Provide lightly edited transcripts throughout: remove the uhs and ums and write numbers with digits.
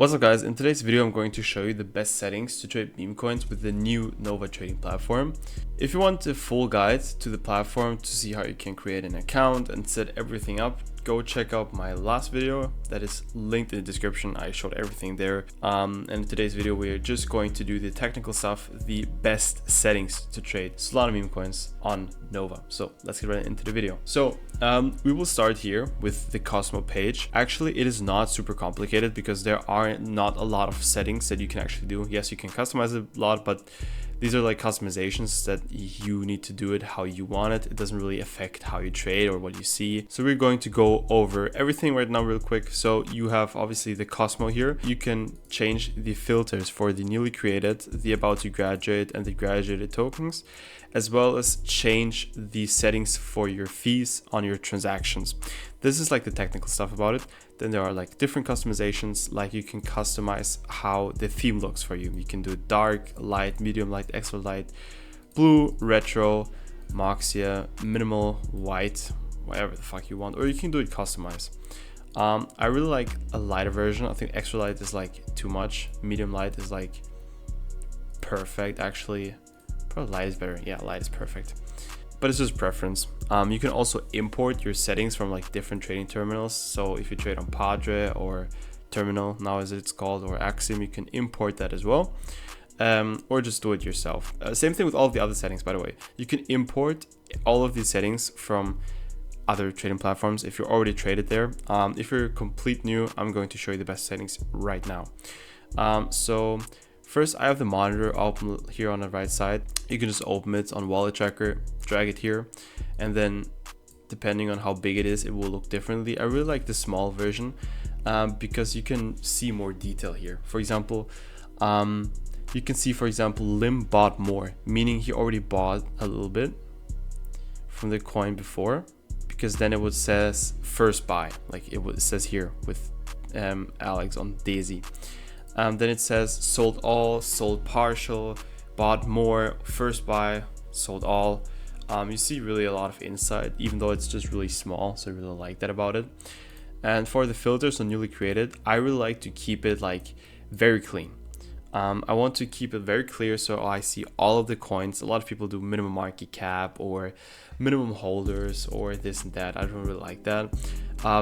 What's up guys, in today's video I'm going to show you the best settings to trade meme coins with the new Nova trading platform. If you want a full guide to the platform to see how you can create an account and set everything up, go check out my last video that is linked in the description. I showed everything there. And in today's video we're just going to do the technical stuff, the best settings to trade Solana meme coins on Nova. So let's get right into the video. So we will start here with the Cosmo page. Actually, it is not super complicated because there are not a lot of settings that you can actually do. Yes, you can customize it a lot, but these are like customizations that you need to do it how you want it. It doesn't really affect how you trade or what you see. So we're going to go over everything right now real quick. So you have obviously the Cosmo here. You can change the filters for the newly created, the about to graduate and the graduated tokens, as well as change the settings for your fees on your transactions. This is like the technical stuff about it. Then there are like different customizations, like you can customize how the theme looks for you. You can do dark, light, medium light, extra light, blue, retro, moxia, minimal, white, whatever the fuck you want, or you can do it customized. I really like a lighter version. I think extra light is like too much. Medium light is like perfect actually. Probably light is better. Yeah, light is perfect. But it's just preference. You can also import your settings from like different trading terminals. So if you trade on Padre or Terminal, now as it's called, or Axiom, you can import that as well. Or just do it yourself. Same thing with all of the other settings, by the way. You can import all of these settings from other trading platforms if you're already traded there. If you're complete new, I'm going to show you the best settings right now. So first, I have the monitor open here on the right side. You can just open it on Wallet Tracker, drag it here, and then depending on how big it is, it will look differently. I really like the small version because you can see more detail here. For example, you can see, for example, Lim bought more, meaning he already bought a little bit from the coin before, because then it would says first buy, like it says here with Alex on Daisy. Then it says sold all, sold partial, bought more, first buy, sold all. You see really a lot of insight, even though it's just really small. So I really like that about it. And for the filters on newly created, I really like to keep it like very clean. I want to keep it very clear so I see all of the coins. A lot of people do minimum market cap or minimum holders or this and that. I don't really like that.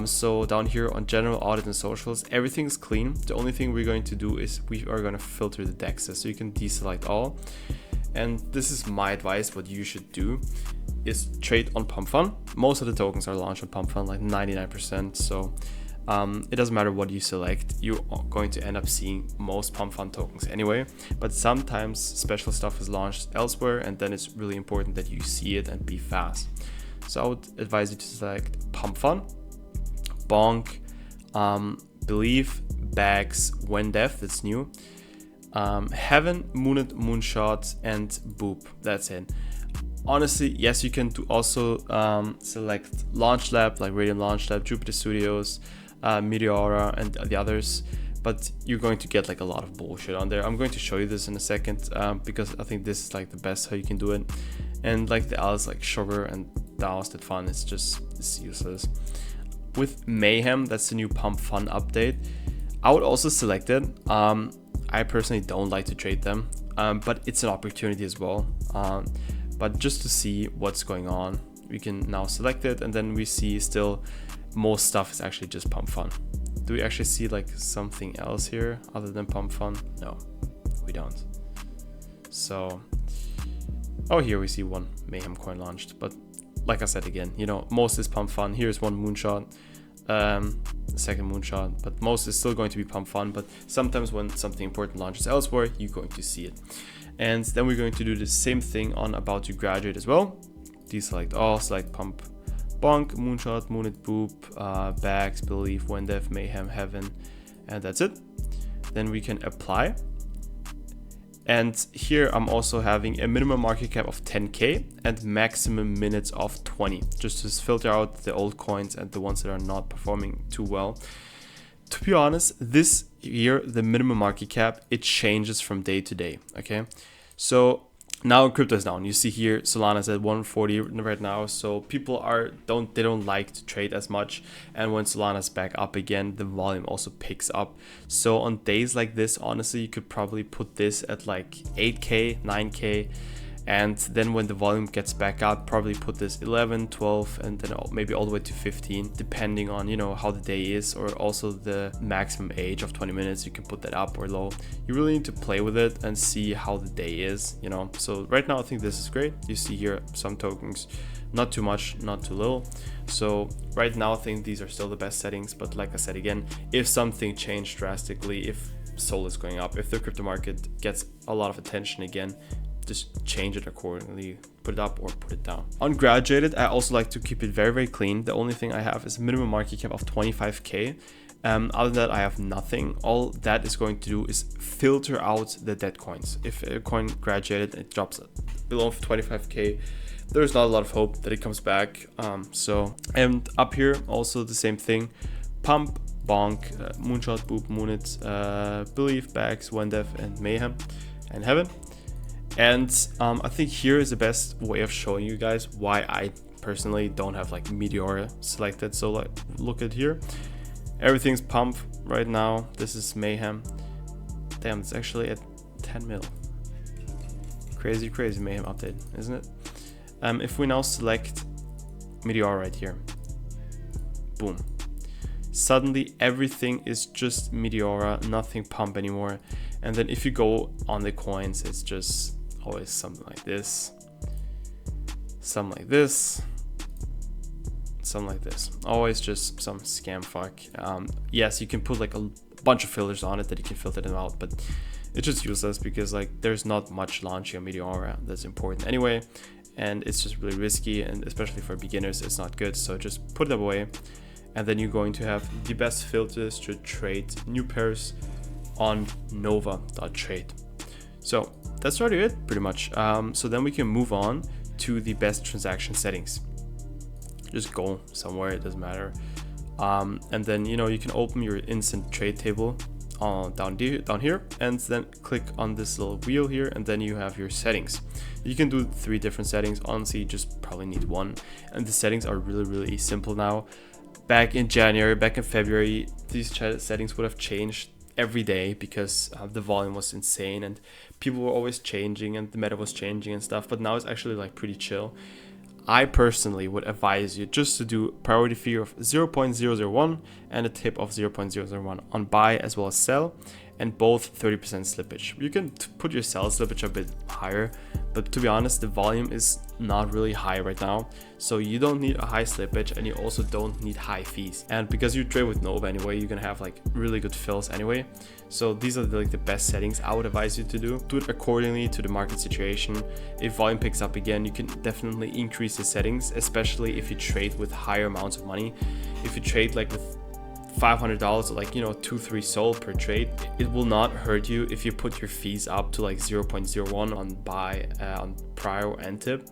So down here on general, audit and socials, everything's clean. The only thing we're going to do is we are going to filter the dexes. So you can deselect all. And this is my advice. What you should do is trade on Pump Fund. Most of the tokens are launched on Pump Fund, like 99%. So it doesn't matter what you select, you're going to end up seeing most Pump Fund tokens anyway. But sometimes special stuff is launched elsewhere, and then it's really important that you see it and be fast. So I would advise you to select Pump Fund, Bonk, Believe, Bags, Wendef, that's new, Heaven, Moonet, Moonshot, and Boop. That's it. Honestly, yes, you can also select Launch Lab, like Radiant Launch Lab, Jupiter Studios, Meteora, and the others, but you're going to get like a lot of bullshit on there. I'm going to show you this in a second because I think this is like the best how you can do it. And like the L's like Sugar and DAOs that fun, it's useless. With Mayhem, that's the new Pump Fun update. I would also select it. I personally don't like to trade them, but it's an opportunity as well. But just to see what's going on, we can now select it, and then we see still most stuff is actually just Pump Fun. Do we actually see like something else here other than Pump Fun? No, we don't. So, oh, here we see one Mayhem coin launched, but like I said again, you know, most is Pump Fun. Here's one Moonshot, second Moonshot, but most is still going to be Pump Fun. But sometimes when something important launches elsewhere, you're going to see it. And then we're going to do the same thing on about to graduate as well. Deselect all, select Pump, Bonk, Moonshot, Moonet, Boop, Bags, Belief, Wendef, Mayhem, Heaven, and that's it. Then we can apply. And here I'm also having a minimum market cap of 10K and maximum minutes of 20, just to filter out the old coins and the ones that are not performing too well. To be honest, this year, the minimum market cap, it changes from day to day, okay? So Now crypto is down. You see here Solana's at 140 right now, so people don't like to trade as much, and when Solana's back up again, the volume also picks up. So on days like this, honestly, you could probably put this at like 8k, 9k, and then when the volume gets back up, probably put this 11, 12, and then maybe all the way to 15, depending on, you know, how the day is, or also the maximum age of 20 minutes. You can put that up or low. You really need to play with it and see how the day is, you know. So right now I think this is great. You see here some tokens, not too much, not too little. So right now I think these are still the best settings, but like I said again, if something changed drastically, if Sol is going up, if the crypto market gets a lot of attention again, just change it accordingly, put it up or put it down. On graduated, I also like to keep it very, very clean. The only thing I have is minimum market cap of 25k. Other than that, I have nothing. All that is going to do is filter out the dead coins. If a coin graduated and it drops below 25k, there's not a lot of hope that it comes back. And up here also the same thing: Pump, Bonk, Moonshot, Boop, Moonit, Belief, Bags, Wendev, and Mayhem, and Heaven. And I think here is the best way of showing you guys why I personally don't have like Meteora selected. So like, look at here, everything's Pump right now. This is Mayhem. Damn, it's actually at 10 mil. Crazy Mayhem update, isn't it? If we now select Meteora right here, boom. Suddenly everything is just Meteora, nothing Pump anymore. And then if you go on the coins, it's just always something like this, something like this, something like this. Always just some scam fuck. Yes, you can put like a bunch of filters on it that you can filter them out, but it's just useless because like there's not much launching a Meteora that's important anyway, and it's just really risky, and especially for beginners it's not good. So just put it away, and then you're going to have the best filters to trade new pairs on nova.trade. So that's already it pretty much. So then we can move on to the best transaction settings. Just go somewhere, it doesn't matter. And then, you know, you can open your instant trade table down here, and then click on this little wheel here, and then you have your settings. You can do 3 different settings. Honestly, you just probably need 1, and the settings are really simple now. Back in January, back in February, these settings would have changed every day because the volume was insane and people were always changing and the meta was changing and stuff, but now it's actually like pretty chill. I personally would advise you just to do priority fee of 0.001 and a tip of 0.001 on buy as well as sell, and both 30% slippage. You can put your sell slippage a bit higher, but to be honest, the volume is not really high right now, so you don't need a high slippage and you also don't need high fees. And because you trade with Nova anyway, you're gonna have like really good fills anyway. So these are like the best settings I would advise you to do. Do it accordingly to the market situation. If volume picks up again, you can definitely increase the settings, especially if you trade with higher amounts of money. If you trade like with $500, like, you know, 2-3 SOL per trade, it will not hurt you if you put your fees up to like 0.01 on buy, on prior and tip,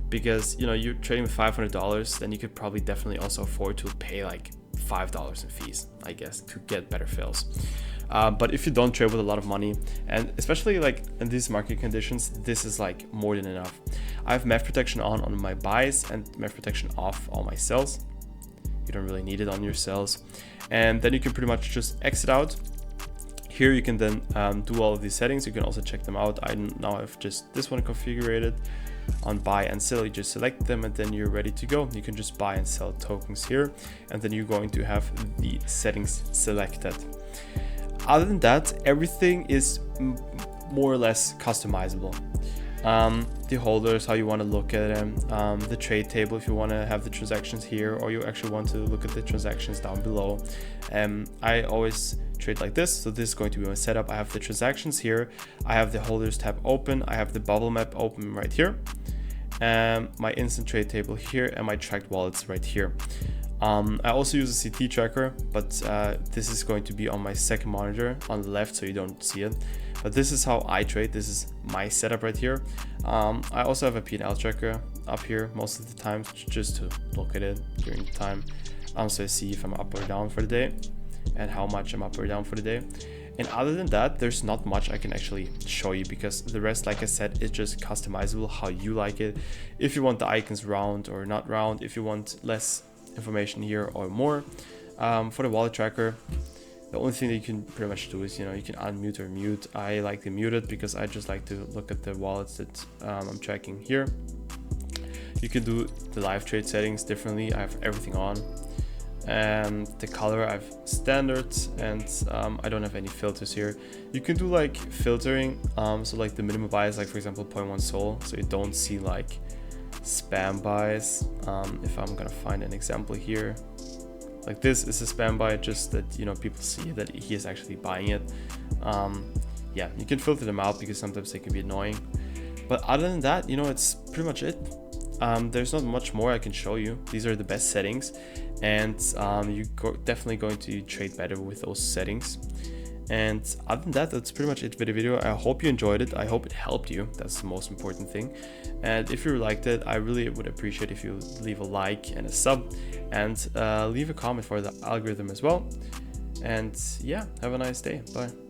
because, you know, you're trading with $500, then you could probably definitely also afford to pay like $5 in fees, I guess, to get better fills. But if you don't trade with a lot of money, and especially like in these market conditions, this is like more than enough. I have MEF protection on my buys and MEF protection off all my sells. You don't really need it on your sells. And then you can pretty much just exit out. Here you can then do all of these settings. You can also check them out. I now have just this one configured. On buy and sell, you just select them and then you're ready to go. You can just buy and sell tokens here, and then you're going to have the settings selected. Other than that, everything is more or less customizable. The holders, how you want to look at them, the trade table, if you want to have the transactions here, or you actually want to look at the transactions down below. I always trade like this, so this is going to be my setup. I have the transactions here, I have the holders tab open, I have the bubble map open right here, my instant trade table here, and my tracked wallets right here. I also use a CT tracker, but this is going to be on my second monitor on the left, so you don't see it. But this is how I trade. This is my setup right here. I also have a P&L tracker up here most of the time, just to look at it during the time. So I see if I'm up or down for the day and how much I'm up or down for the day. And other than that, there's not much I can actually show you, because the rest, like I said, is just customizable how you like it. If you want the icons round or not round, if you want less information here or more. For the wallet tracker, the only thing that you can pretty much do is, you know, you can unmute or mute. I like to mute it because I just like to look at the wallets that I'm tracking here. You can do the live trade settings differently. I have everything on. And the color I have standard, and I don't have any filters here. You can do like filtering, so like the minimum buy is like, for example, 0.1 sol, so you don't see like spam buys. If I'm gonna find an example here, like this is a spam buy, just that, you know, people see that he is actually buying it. Yeah, you can filter them out because sometimes they can be annoying, but other than that, you know, it's pretty much it. There's not much more I can show you. These are the best settings, and you're definitely going to trade better with those settings. And other than that, that's pretty much it for the video. I hope you enjoyed it. I hope it helped you. That's the most important thing. And if you liked it, I really would appreciate if you leave a like and a sub, and leave a comment for the algorithm as well. And yeah, have a nice day. Bye.